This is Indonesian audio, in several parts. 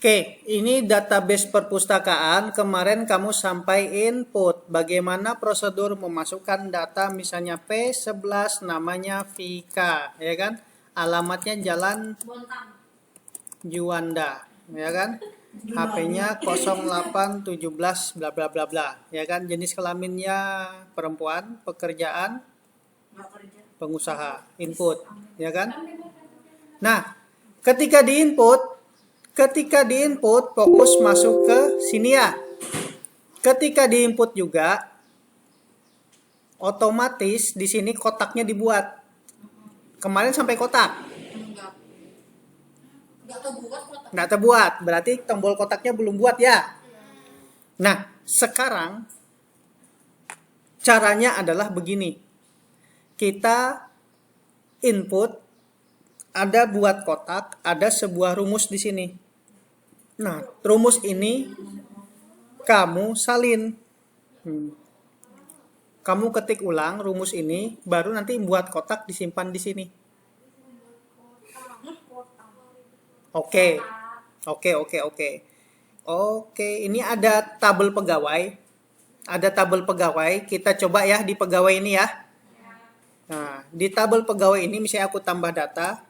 Oke, ini database perpustakaan. Kemarin kamu sampai input. Bagaimana prosedur memasukkan data, misalnya P11 namanya Vika, ya kan? Alamatnya Jalan Juanda, ya kan? HP-nya 0817 bla bla bla bla, ya kan? Jenis kelaminnya perempuan, pekerjaan pengusaha, input, ya kan? Nah, ketika diinput fokus masuk ke sini ya. Ketika diinput juga otomatis di sini kotaknya dibuat. Kemarin sampai kotak. Nggak terbuat. Berarti tombol kotaknya belum buat ya. Nah, sekarang caranya adalah begini. Kita input, ada buat kotak, ada sebuah rumus di sini. Nah, rumus ini kamu salin. Kamu ketik ulang rumus ini, baru nanti buat kotak disimpan di sini. Oke, ini ada tabel pegawai. Kita coba ya di pegawai ini ya. Nah, di tabel pegawai ini misalnya aku tambah data.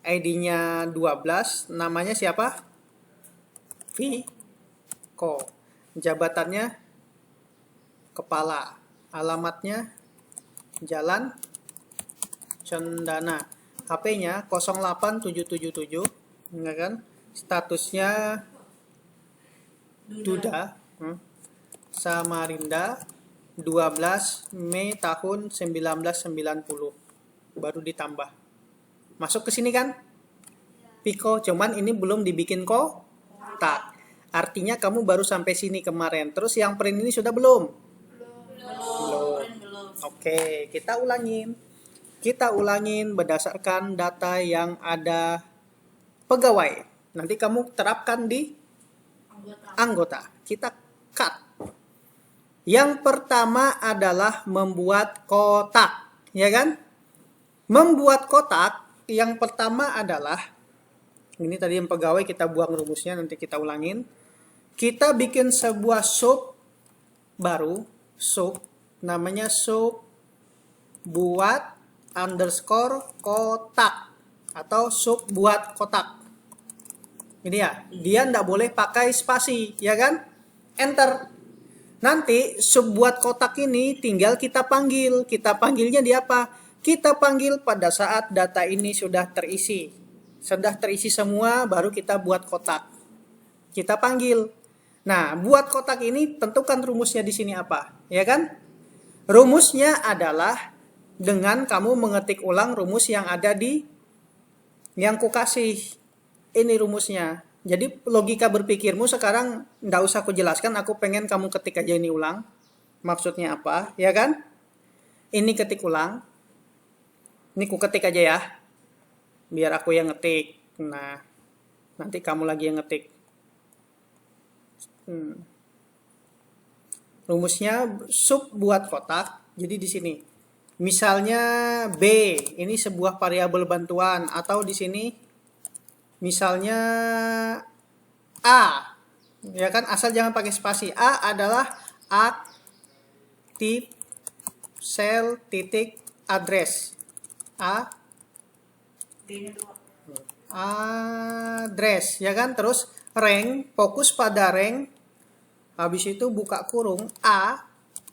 ID-nya 12, namanya siapa? Viko. Jabatannya kepala. Alamatnya Jalan Cendana. HP-nya 08777, ya kan? Statusnya Duda. Samarinda 12 Mei tahun 1990. Baru ditambah. Masuk ke sini kan? Piko, cuman ini belum dibikin kotak. Artinya kamu baru sampai sini kemarin. Terus yang print ini sudah belum? Belum. Oke, kita ulangin berdasarkan data yang ada pegawai. Nanti kamu terapkan di anggota. Kita cut. Yang pertama adalah membuat kotak, ya kan? Membuat kotak yang pertama adalah, ini tadi yang pegawai kita buang rumusnya, nanti kita ulangin. Kita bikin sebuah sub baru, namanya sub buat underscore kotak atau sub buat kotak. Ini ya, dia nggak boleh pakai spasi, ya kan? Enter. Nanti sub buat kotak ini tinggal kita panggil. Kita panggilnya di apa? Kita panggil pada saat data ini sudah terisi. Sudah terisi semua, baru kita buat kotak. Kita panggil. Nah, buat kotak ini tentukan rumusnya di sini apa, ya kan? Rumusnya adalah dengan kamu mengetik ulang rumus yang ada di yang kukasih. Ini rumusnya. Jadi logika berpikirmu sekarang nggak usah aku jelaskan, aku pengen kamu ketik aja ini ulang. Maksudnya apa, ya kan? Ini ketik ulang. Ini ku ketik aja ya. Biar aku yang ngetik. Nah, nanti kamu lagi yang ngetik. Rumusnya sub buat kotak. Jadi di sini. Misalnya B, ini sebuah variabel bantuan, atau di sini misalnya A. Ya kan, asal jangan pakai spasi. A adalah aktif sel titik address. Address, ya kan? Terus rank, fokus pada rank. Habis itu buka kurung A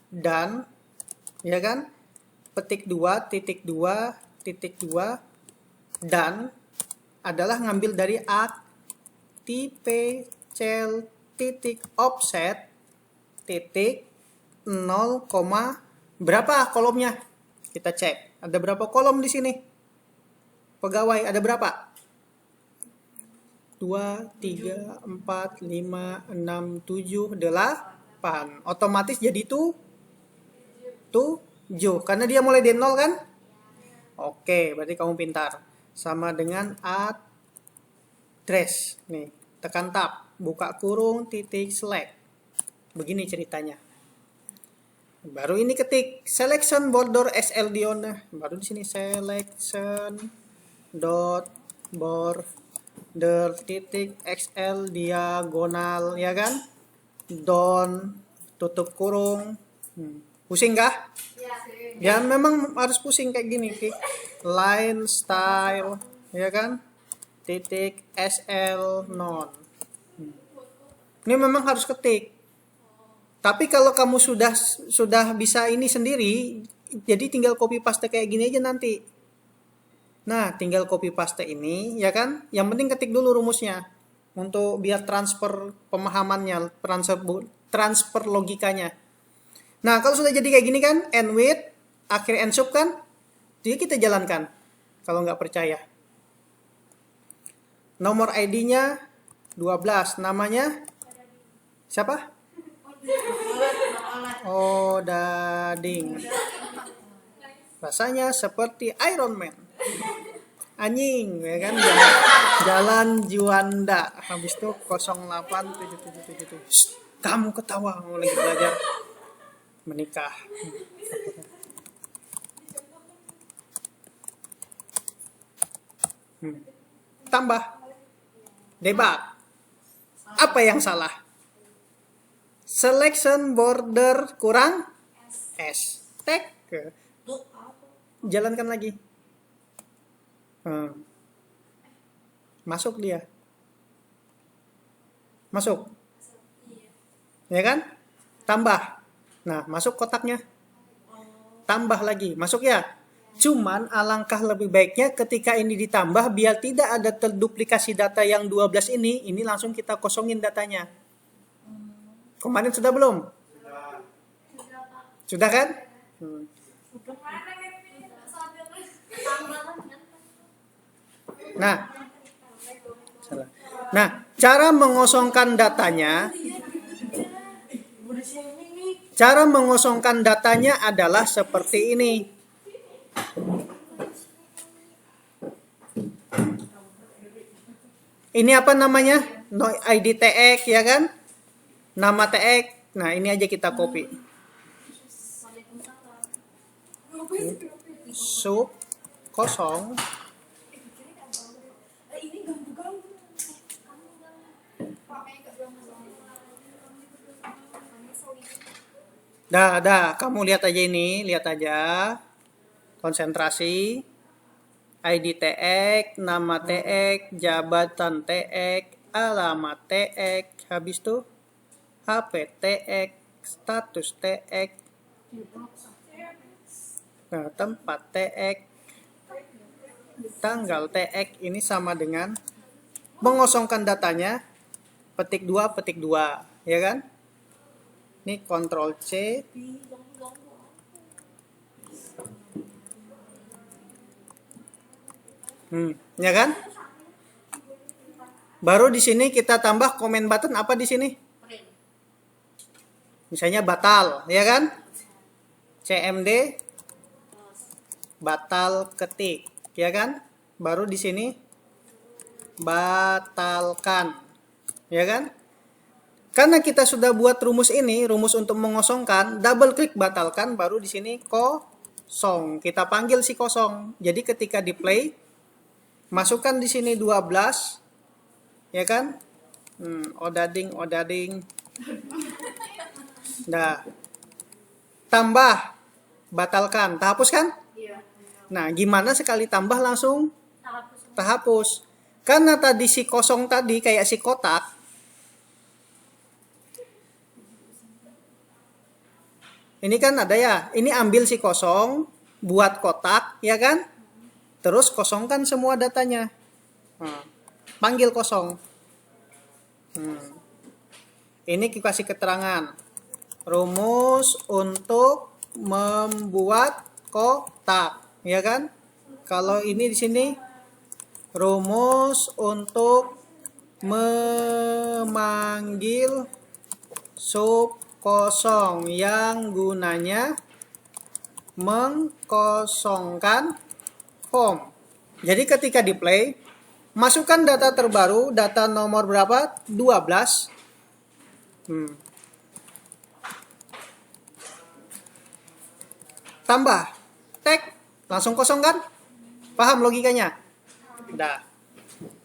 dan, ya kan? Petik 2 titik 2 titik 2 dan adalah ngambil dari aktif sel titik offset titik 0, berapa kolomnya? Kita cek. Ada berapa kolom di sini? Pegawai ada berapa? 2, 3, 4, 5, 6, 7, 8. Otomatis jadi 7. Karena dia mulai dari 0 kan? Oke, berarti kamu pintar. Sama dengan address. Nih, tekan tab. Buka kurung, titik, select. Begini ceritanya. Baru ini ketik selection border SL Diona. Baru di sini selection dot border der titik XL diagonal, ya kan? Don tutup kurung. Pusing kah? Ya memang harus pusing kayak gini, line style, ya kan? Titik SL non. Ini memang harus ketik. Tapi kalau kamu sudah bisa ini sendiri, jadi tinggal copy paste kayak gini aja nanti. Nah, tinggal copy paste ini, ya kan? Yang penting ketik dulu rumusnya untuk biar transfer pemahamannya, transfer logikanya. Nah, kalau sudah jadi kayak gini kan, end with, akhir end sub kan, jadi kita jalankan. Kalau nggak percaya. Nomor ID-nya 12, namanya siapa? Odading. Rasanya seperti Iron Man. Anjing, ya kan? Jalan Juanda. Habis itu 08777. Kamu ketawa, mau lagi belajar menikah. Tambah. Debug. Apa yang salah? Selection border kurang S. Tag. Jalankan lagi. Masuk dia. Masuk. Ya kan? Tambah. Nah, masuk kotaknya. Tambah lagi. Masuk ya? Cuman alangkah lebih baiknya ketika ini ditambah biar tidak ada terduplikasi data yang 12 ini langsung kita kosongin datanya. Kemarin sudah belum? Sudah kan? Nah, cara mengosongkan datanya adalah seperti ini. Ini apa namanya? ID tag, ya kan? Nama tag. Nah, ini aja kita copy. Sub kosong. Dah, kamu lihat aja ini, lihat aja. Konsentrasi. ID tag, nama tag, jabatan tag, alamat tag, habis itu HP tag, status tag, nah, tempat tag, tanggal tag, ini sama dengan mengosongkan datanya, petik 2, ya kan? Ini Ctrl C. Ya kan? Baru di sini kita tambah comment button apa di sini? Misalnya batal, ya kan? CMD batal ketik, ya kan? Baru di sini batalkan, ya kan? Karena kita sudah buat rumus ini, rumus untuk mengosongkan, double klik batalkan, baru di sini kosong. Kita panggil si kosong. Jadi ketika di play, masukkan di sini 12, ya kan? Odading. Nah, tambah, batalkan, terhapus kan? Iya. Nah, gimana sekali tambah langsung terhapus? Karena tadi si kosong tadi kayak si kotak. Ini kan ada ya, ini ambil si kosong, buat kotak, ya kan? Terus kosongkan semua datanya. Panggil kosong. Ini kasih keterangan. Rumus untuk membuat kotak, ya kan? Kalau ini di sini rumus untuk memanggil sub kosong yang gunanya mengkosongkan form. Jadi ketika di play, masukkan data terbaru, data nomor berapa? 12. Tambah tag, langsung kosong kan? Paham logikanya? Udah.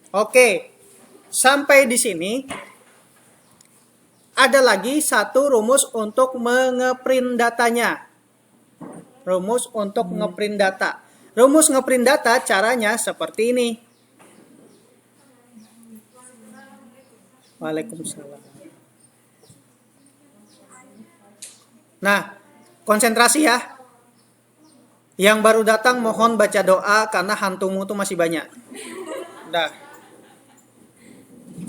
Oke, sampai di sini ada lagi satu rumus untuk ngeprint datanya. Rumus untuk ngeprint data. Rumus ngeprint data caranya seperti ini. Waalaikumsalam. Nah, konsentrasi ya. Yang baru datang mohon baca doa karena hantumu tuh masih banyak. Dah.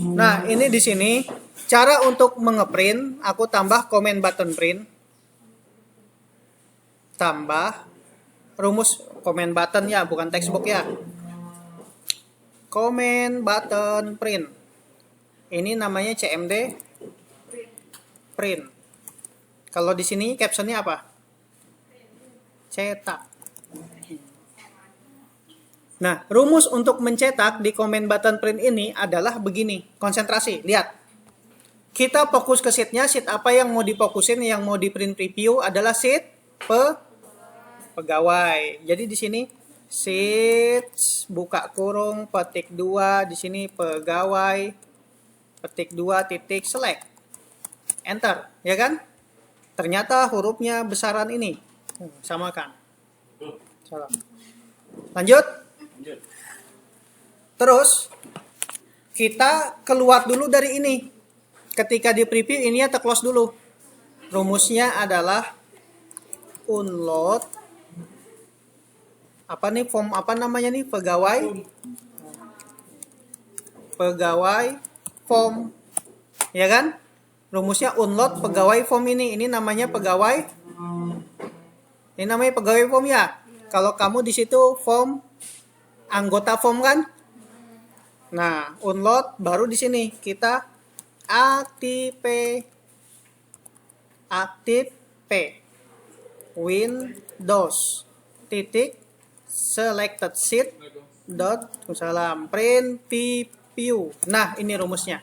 Nah, ini di sini cara untuk mengeprint, aku tambah comment button print. Tambah rumus comment button ya, bukan textbook ya. Comment button print. Ini namanya CMD print. Kalau di sini captionnya apa? Cetak. Nah, rumus untuk mencetak di comment button print ini adalah begini. Konsentrasi, lihat. Kita fokus ke sheet-nya. Sheet apa yang mau difokusin, yang mau di print preview adalah sheet pegawai. Jadi di sini sheet buka kurung petik 2, di sini pegawai petik 2 titik select. Enter, ya kan? Ternyata hurufnya besaran ini. Samakan. Salah. Lanjut. Terus kita keluar dulu dari ini. Ketika di preview ini ya close dulu. Rumusnya adalah unload apa nih form apa namanya nih pegawai form, ya kan? Rumusnya unload pegawai form ini namanya pegawai form ya. Kalau kamu di situ form anggota form kan? Nah, unload baru di sini kita aktif Windows titik selected sheet dot salam print preview. Nah, ini rumusnya.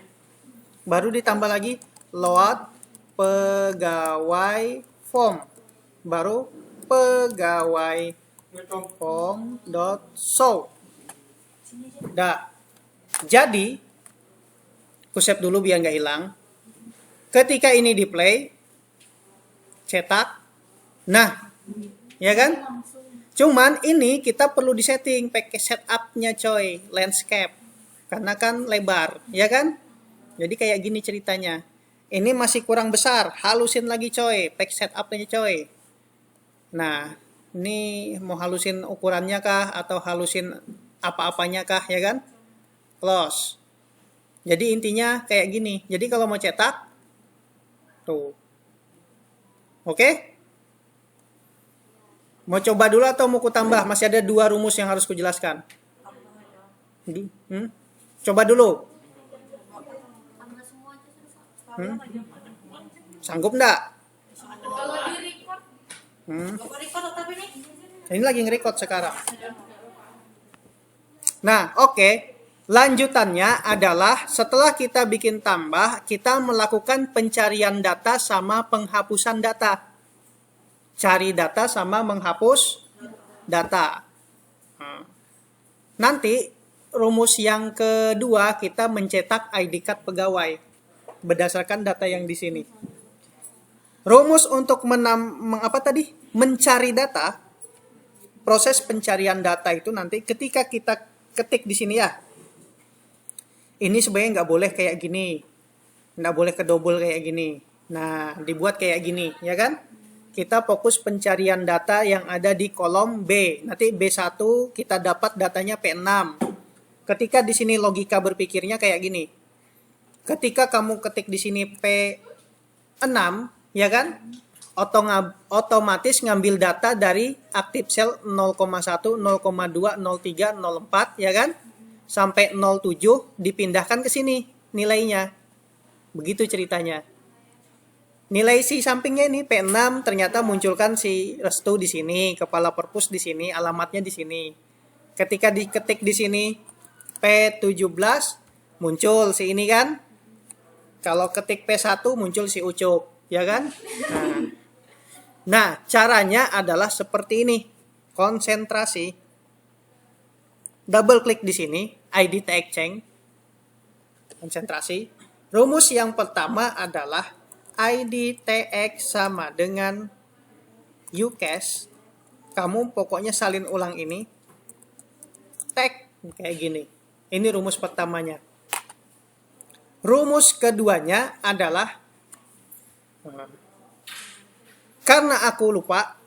Baru ditambah lagi load pegawai form. Baru pegawai form dot show. Dah. Jadi aku save dulu biar nggak hilang. Ketika ini di play, cetak. Nah, ya kan? Cuman ini kita perlu disetting pakai setupnya coy, landscape. Karena kan lebar, ya kan? Jadi kayak gini ceritanya. Ini masih kurang besar, halusin lagi coy, pakai setupnya coy. Nah, ini mau halusin ukurannya kah atau halusin apa-apanya kah, ya kan? Close. Jadi intinya kayak gini. Jadi kalau mau cetak, tuh. Oke? Mau coba dulu atau mau ku tambah? Masih ada 2 rumus yang harus kujelaskan. Coba dulu. Sanggup enggak? Ini lagi nge-record sekarang. Nah, oke. Lanjutannya adalah setelah kita bikin tambah, kita melakukan pencarian data sama penghapusan data. Cari data sama menghapus data. Nanti rumus yang kedua kita mencetak ID card pegawai berdasarkan data yang di sini. Rumus untuk mencari data, proses pencarian data itu nanti ketika kita ketik di sini ya. Ini sebenarnya nggak boleh kayak gini, nggak boleh kedobel kayak gini. Nah, dibuat kayak gini, ya kan? Kita fokus pencarian data yang ada di kolom B. Nanti B1 kita dapat datanya P6. Ketika di sini logika berpikirnya kayak gini. Ketika kamu ketik di sini P6, ya kan? Otomatis ngambil data dari aktif sel 0,1, 0,2, 03, 04, ya kan? Sampai 07 dipindahkan ke sini nilainya. Begitu ceritanya. Nilai si sampingnya ini P6 ternyata munculkan si Restu di sini, kepala perpus di sini, alamatnya di sini. Ketika diketik di sini P17 muncul si ini kan. Kalau ketik P1 muncul si Ucup, ya kan? Nah, caranya adalah seperti ini. Konsentrasi. Double klik di sini, ID tag change. Konsentrasi. Rumus yang pertama adalah ID TX sama dengan UCAS. Kamu pokoknya salin ulang ini. Tag kayak gini. Ini rumus pertamanya. Rumus keduanya adalah karena aku lupa.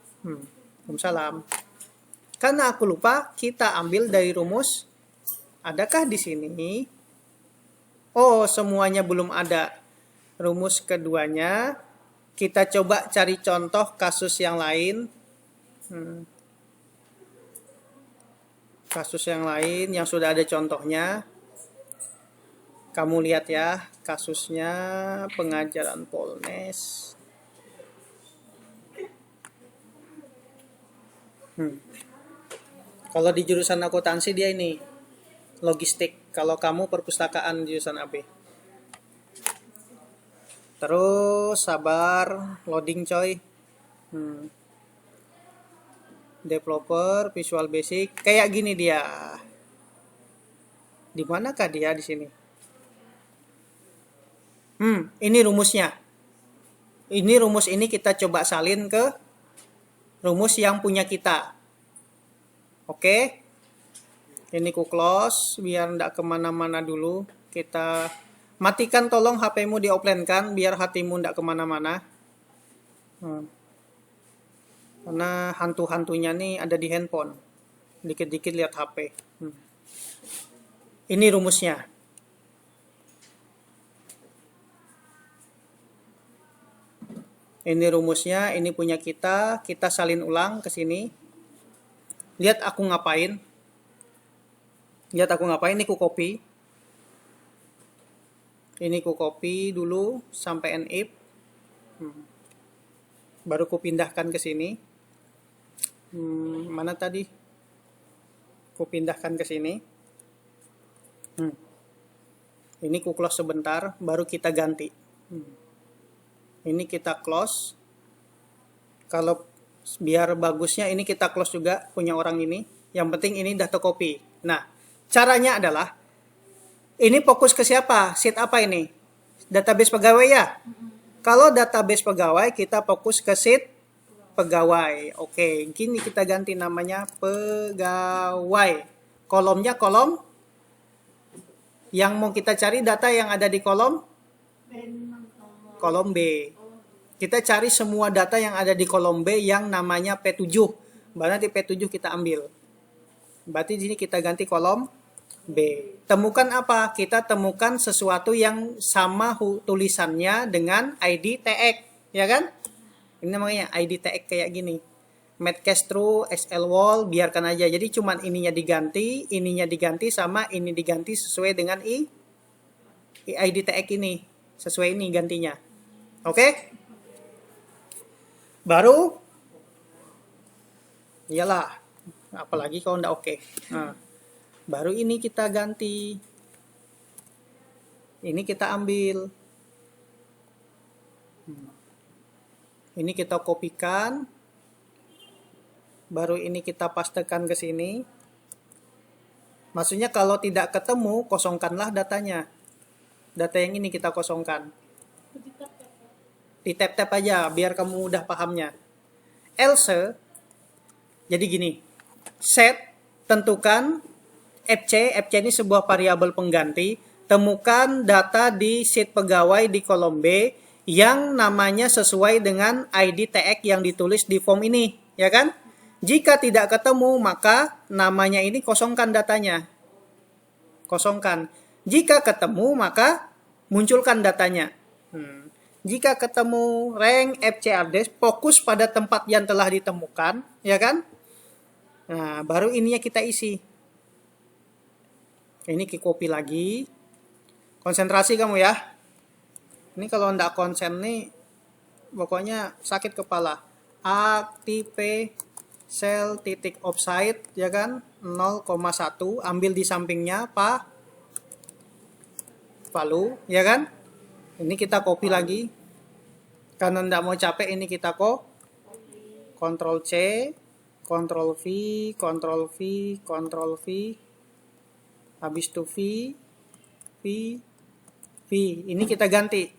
Waalaikumsalam. Karena aku lupa, kita ambil dari rumus. Adakah di sini? Oh, semuanya belum ada. Rumus keduanya, kita coba cari contoh kasus yang lain. Kasus yang lain yang sudah ada contohnya. Kamu lihat ya, kasusnya pengajaran Polnes. Kalau di jurusan akuntansi dia ini logistik. Kalau kamu perpustakaan jurusan AB. Terus sabar, loading coy. Developer, Visual Basic, kayak gini dia. Di manakah dia di sini? Ini rumusnya. Ini rumus ini kita coba salin ke rumus yang punya kita. Oke. Ini ku close biar ndak kemana-mana dulu. Kita matikan, tolong HP-mu di offline kan biar hatimu ndak kemana-mana. Karena hantu-hantunya nih ada di handphone. Dikit-dikit lihat HP. Ini rumusnya. Ini rumusnya, ini punya kita. Kita salin ulang ke sini. Lihat aku ngapain. Ini ku copy. Ini ku copy dulu sampai nif. Baru ku pindahkan ke sini. Mana tadi? Ku pindahkan ke sini. Ini ku close sebentar, baru kita ganti. Ini kita close. Kalau biar bagusnya ini kita close juga punya orang ini. Yang penting ini data copy. Nah, caranya adalah ini fokus ke siapa? Sheet apa ini? Database pegawai ya? Kalau database pegawai kita fokus ke sheet pegawai. Oke, gini kita ganti namanya pegawai. Kolomnya kolom yang mau kita cari data yang ada di kolom B. Kita cari semua data yang ada di kolom B yang namanya P7. Berarti P7 kita ambil. Berarti di sini kita ganti kolom B. Temukan apa? Kita temukan sesuatu yang sama tulisannya dengan ID TX, ya kan? Ini namanya ID TX kayak gini. Medcast true, SL wall, biarkan aja. Jadi cuman ininya diganti sama ini diganti sesuai dengan ID TX ini. Sesuai ini gantinya. Oke? Baru iyalah, apalagi kalau ndak oke. Nah, baru ini kita ganti. Ini kita ambil. Ini kita kopikan. Baru ini kita pastekan ke sini. Maksudnya kalau tidak ketemu, kosongkanlah datanya. Data yang ini kita kosongkan. Di tap-tap aja biar kamu mudah pahamnya. Else, jadi gini. Set, tentukan FC ini sebuah variabel pengganti. Temukan data di sheet pegawai di kolom B yang namanya sesuai dengan ID TX yang ditulis di form ini, ya kan? Jika tidak ketemu, maka namanya ini kosongkan datanya. Kosongkan. Jika ketemu, maka munculkan datanya. Jika ketemu rank FCRD, fokus pada tempat yang telah ditemukan, ya kan? Nah, baru ininya kita isi. Ini kita copy lagi. Konsentrasi kamu ya. Ini kalau ndak konsen nih, pokoknya sakit kepala. Aktive sel titik offside, ya kan? 0,1, ambil di sampingnya palu, ya kan? Ini kita copy lagi. Karena ndak mau capek, ini kita Ctrl C, Ctrl V, Ctrl V, Ctrl V. Habis itu V, V. Ini kita ganti.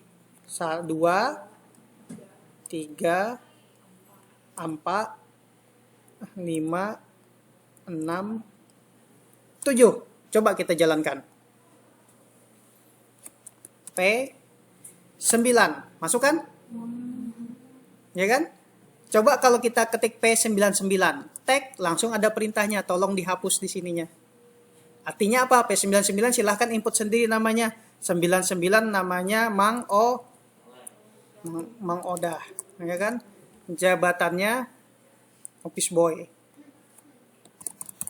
2, 3, 4, 5, 6, 7. Coba kita jalankan. P9. Masuk kan? Ya kan? Coba kalau kita ketik P99. Tag, langsung ada perintahnya. Tolong dihapus di sininya. Artinya apa? P99 silahkan input sendiri namanya. 99 namanya Mang Odah. Ya kan? Jabatannya office boy.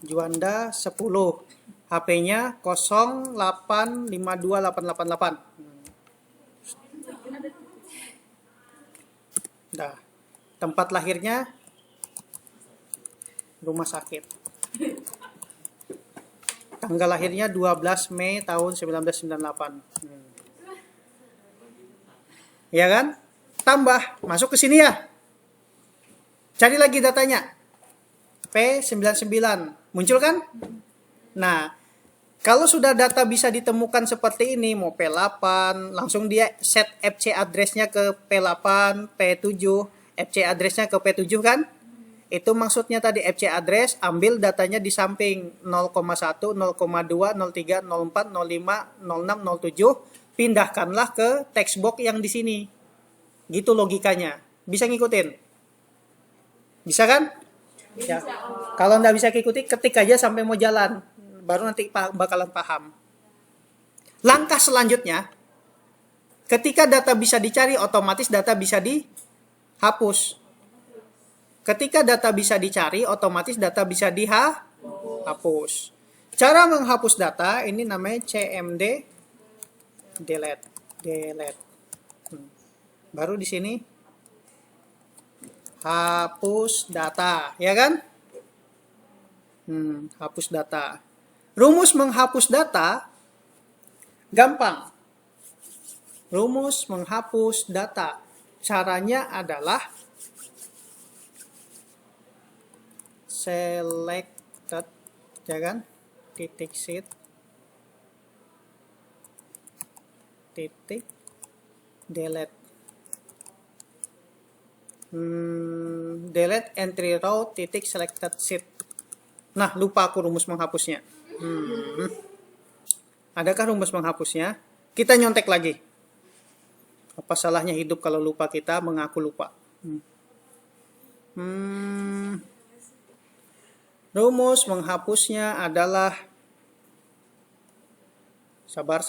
Juanda 10. HP-nya 0852888. Nah, tempat lahirnya rumah sakit. Tanggal lahirnya 12 Mei tahun 1998. Ya kan? Tambah, masuk ke sini ya. Cari lagi datanya. P99. Muncul kan? Nah, kalau sudah data bisa ditemukan seperti ini, mau P8, langsung dia set FC address-nya ke P8, P7, FC address-nya ke P7 kan? Itu maksudnya tadi FC address, ambil datanya di samping 0,1, 0,2, 03, 04, 05, 06, 07, pindahkanlah ke text box yang di sini. Gitu logikanya. Bisa ngikutin? Bisa kan? Ya. Kalau nggak bisa ikuti, ketik aja sampai mau jalan. Baru nanti bakalan paham. Langkah selanjutnya, ketika data bisa dicari, otomatis data bisa dihapus. Ketika data bisa dicari, otomatis data bisa dihapus. Cara menghapus data ini namanya CMD delete. Baru di sini hapus data, ya kan? Hapus data. Rumus menghapus data gampang. Rumus menghapus data caranya adalah selected, ya kan? Titik sheet, titik delete. Delete entry row titik selected sheet. Nah, lupa aku rumus menghapusnya. Adakah rumus menghapusnya? Kita nyontek lagi. Apa salahnya hidup kalau lupa kita mengaku lupa? Rumus menghapusnya adalah sabar.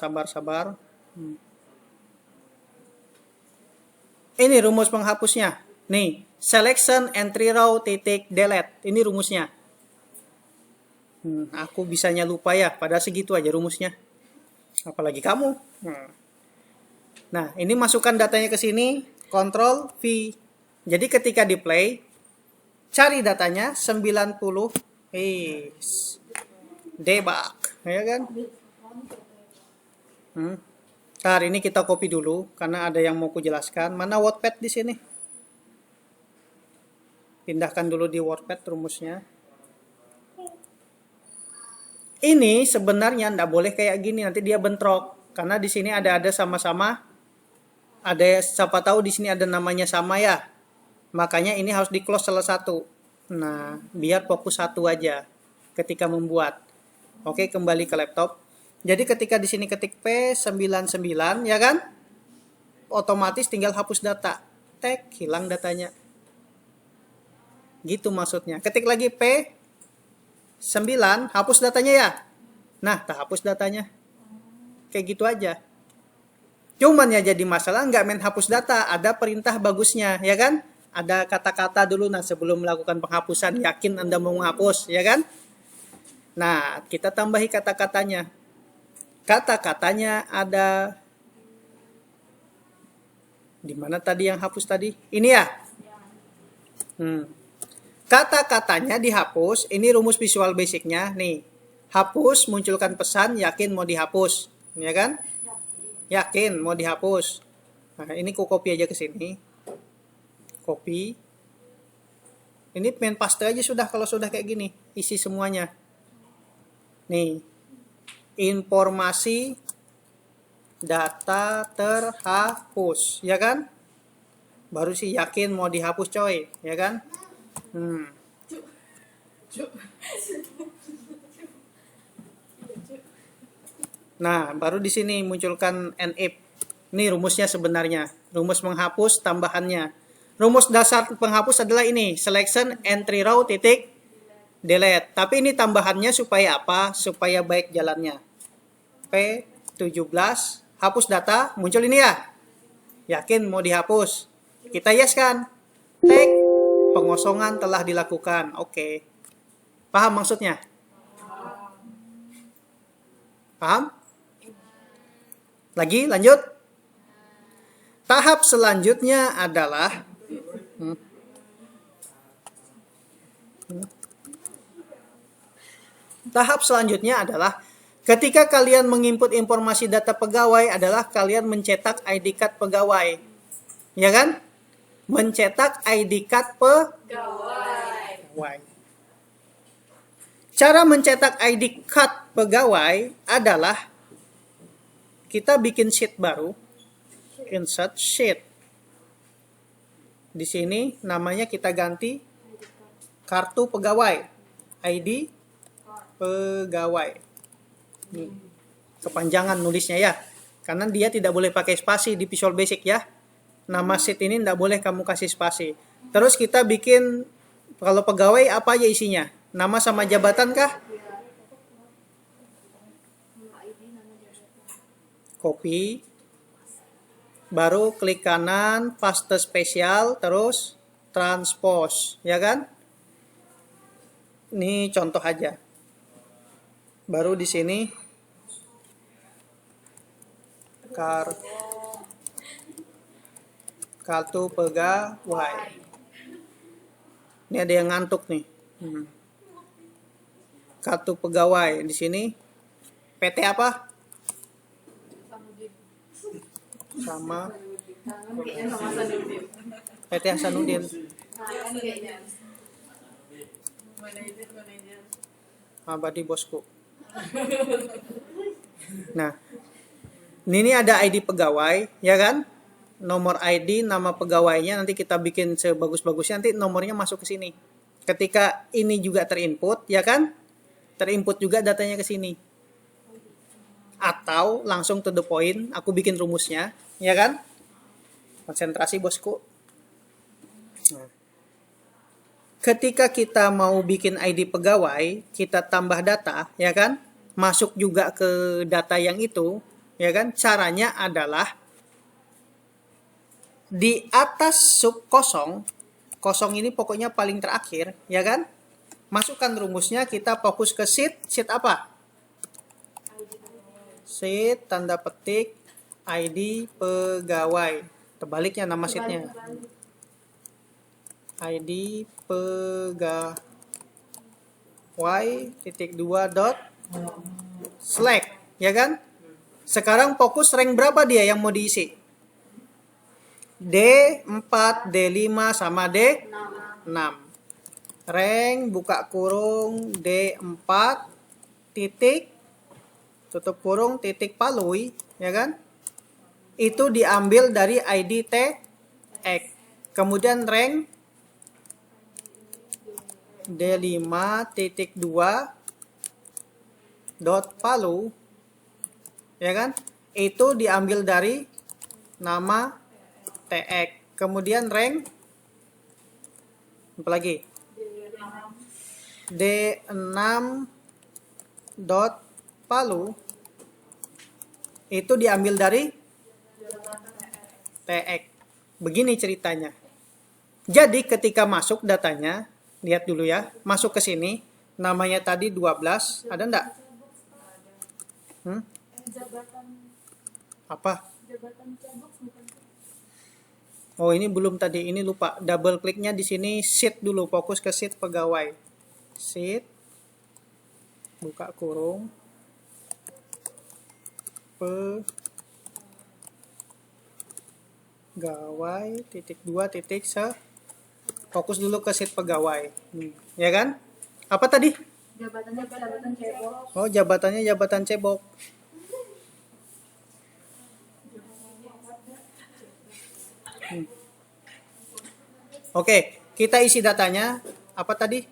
Ini rumus penghapusnya. Nih, selection entry row titik delete. Ini rumusnya. Aku bisanya lupa ya, padahal segitu aja rumusnya. Apalagi kamu. Nah, ini masukkan datanya ke sini, Ctrl V. Jadi ketika di play, cari datanya 90. Debug, ya kan? Ntar ini kita copy dulu karena ada yang mau kujelaskan. Mana Wordpad di sini? Pindahkan dulu di Wordpad rumusnya. Ini sebenarnya nggak boleh kayak gini, nanti dia bentrok karena di sini ada sama-sama. Ada siapa tahu di sini ada namanya sama ya. Makanya ini harus di close salah satu. Nah, biar fokus satu aja ketika membuat. Oke, kembali ke laptop. Jadi ketika di sini ketik P99 ya kan? Otomatis tinggal hapus data. Tag, hilang datanya. Gitu maksudnya. Ketik lagi P9, hapus datanya ya. Nah, tak hapus datanya. Kayak gitu aja. Cuman ya jadi masalah nggak main hapus data, ada perintah bagusnya, ya kan? Ada kata-kata dulu, nah sebelum melakukan penghapusan, yakin Anda mau menghapus, ya kan? Nah, kita tambahi kata-katanya. Kata-katanya ada di mana tadi yang hapus tadi? Ini ya? Kata-katanya dihapus, ini rumus Visual Basic-nya, nih. Hapus, munculkan pesan, yakin mau dihapus, ya kan? Yakin mau dihapus. Nah, ini ku copy aja ke sini. Copy. Ini main paste aja sudah kalau sudah kayak gini. Isi semuanya. Nih. Informasi data terhapus, ya kan? Baru sih yakin mau dihapus coy, ya kan? Nah, baru di sini munculkan NIF. Ini rumusnya sebenarnya. Rumus menghapus tambahannya. Rumus dasar penghapus adalah ini, selection entry row titik delete. Tapi ini tambahannya supaya apa? Supaya baik jalannya. P17 hapus data, muncul ini ya. Yakin mau dihapus. Kita yes kan? Tek, pengosongan telah dilakukan. Oke. Paham maksudnya? Paham? Lagi, lanjut. Tahap selanjutnya adalah ketika kalian menginput informasi data pegawai adalah kalian mencetak ID card pegawai. Ya kan? Mencetak ID card pegawai. Cara mencetak ID card pegawai adalah kita bikin sheet baru, insert sheet. Di sini namanya kita ganti kartu pegawai, ID pegawai. Kepanjangan nulisnya ya, karena dia tidak boleh pakai spasi di Visual Basic ya. Nama sheet ini tidak boleh kamu kasih spasi. Terus kita bikin, kalau pegawai apa aja isinya? Nama sama jabatan kah? Copy, baru klik kanan, paste spesial, terus transpose, ya kan? Ini contoh aja. Baru di sini kartu pegawai. Ini ada yang ngantuk nih. Kartu pegawai di sini PT apa? Sama PT Hasanuddin. Abadi bosku. Nah, ini ada ID pegawai, ya kan? Nomor ID, nama pegawainya nanti kita bikin sebagus-bagusnya, nanti nomornya masuk ke sini. Ketika ini juga terinput, ya kan? Terinput juga datanya ke sini. Atau langsung to the point, aku bikin rumusnya, ya kan? Konsentrasi bosku. Nah, ketika kita mau bikin ID pegawai, kita tambah data, ya kan? Masuk juga ke data yang itu, ya kan? Caranya adalah di atas sub kosong, kosong ini pokoknya paling terakhir, ya kan? Masukkan rumusnya, kita fokus ke sheet apa? Sheet tanda petik ID pegawai. Terbaliknya nama sheetnya. ID pegawai titik 2 dot select, ya kan? Sekarang fokus rank berapa dia yang mau diisi? D4, D5 sama D6. Rank buka kurung D4 titik tutup kurung titik palui, ya kan? Itu diambil dari ID TX. Kemudian rank D5 titik 2 dot palu, ya kan? Itu diambil dari nama TX. Kemudian rank apa lagi? D6 dot palu itu diambil dari TX. Begini ceritanya. Jadi ketika masuk datanya, lihat dulu ya, masuk ke sini, namanya tadi 12, ada enggak? Apa? Oh, ini belum tadi, ini lupa. Double kliknya di sini sheet dulu, fokus ke sheet pegawai. Sheet buka kurung pegawai titik 2 titik fokus dulu ke sheet pegawai, ya kan? Apa tadi? Jabatan cebok. Oh, jabatan cebok. Oke, kita isi datanya. Apa tadi?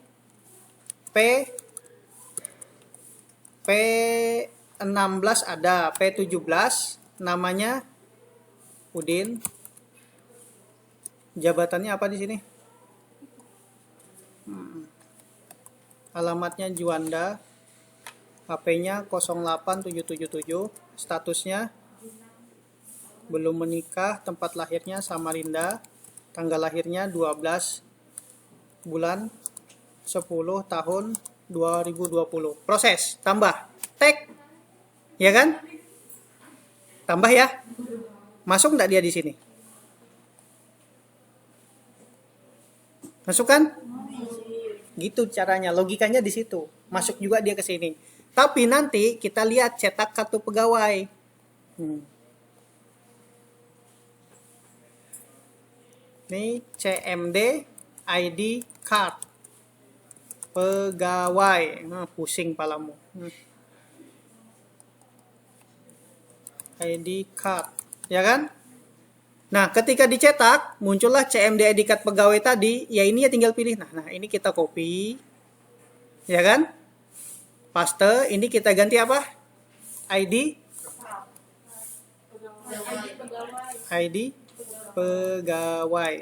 P16 ada, P17 namanya Udin. Jabatannya apa di sini? Alamatnya Juanda. HP-nya 08777. Statusnya belum menikah. Tempat lahirnya Samarinda. Tanggal lahirnya 12 bulan 10 tahun 2020. Proses, tambah. Tag. Ya kan? Tambah ya. Masuk enggak dia di sini? Masuk kan? Gitu caranya, logikanya di situ. Masuk juga dia ke sini. Tapi nanti kita lihat cetak kartu pegawai. Ini CMD ID card pegawai. Nah, pusing palamu. ID card, ya kan? Nah, ketika dicetak, muncullah CMD ID card pegawai tadi. Ya ini ya tinggal pilih. Nah, ini kita copy, ya kan? Paste. Ini kita ganti apa? ID pegawai.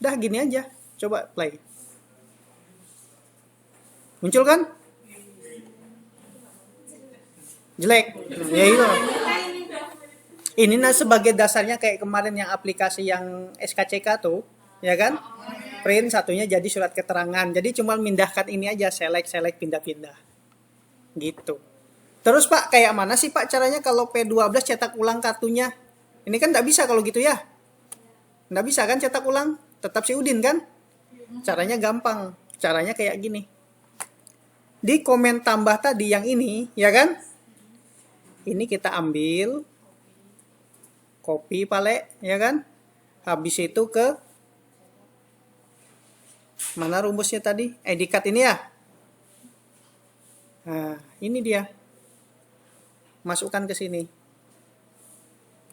Udah gini aja. Coba play. Muncul kan? Jelek. Ya itu. Ini sebagai dasarnya kayak kemarin yang aplikasi yang SKCK tuh, ya kan? Print satunya jadi surat keterangan. Jadi cuma mindahkan ini aja, select, pindah-pindah. Gitu. Terus Pak, kayak mana sih Pak caranya kalau P12 cetak ulang kartunya? Ini kan nggak bisa kalau gitu ya? Nggak bisa kan cetak ulang? Tetap si Udin kan? Caranya gampang. Caranya kayak gini. Di komen tambah tadi yang ini, ya kan? Ini kita ambil, copy pale, ya kan? Habis itu ke mana rumusnya tadi? ID card ini ya? Nah, ini dia. Masukkan ke sini.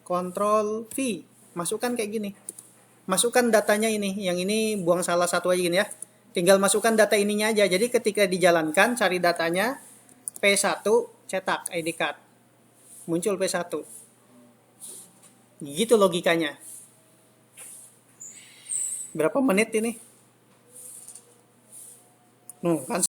Ctrl V. Masukkan kayak gini. Masukkan datanya ini. Yang ini buang salah satu aja gini ya. Tinggal masukkan data ininya aja. Jadi ketika dijalankan, cari datanya. P1 cetak ID card. Muncul P1. Gitu logikanya. Berapa menit ini? Kan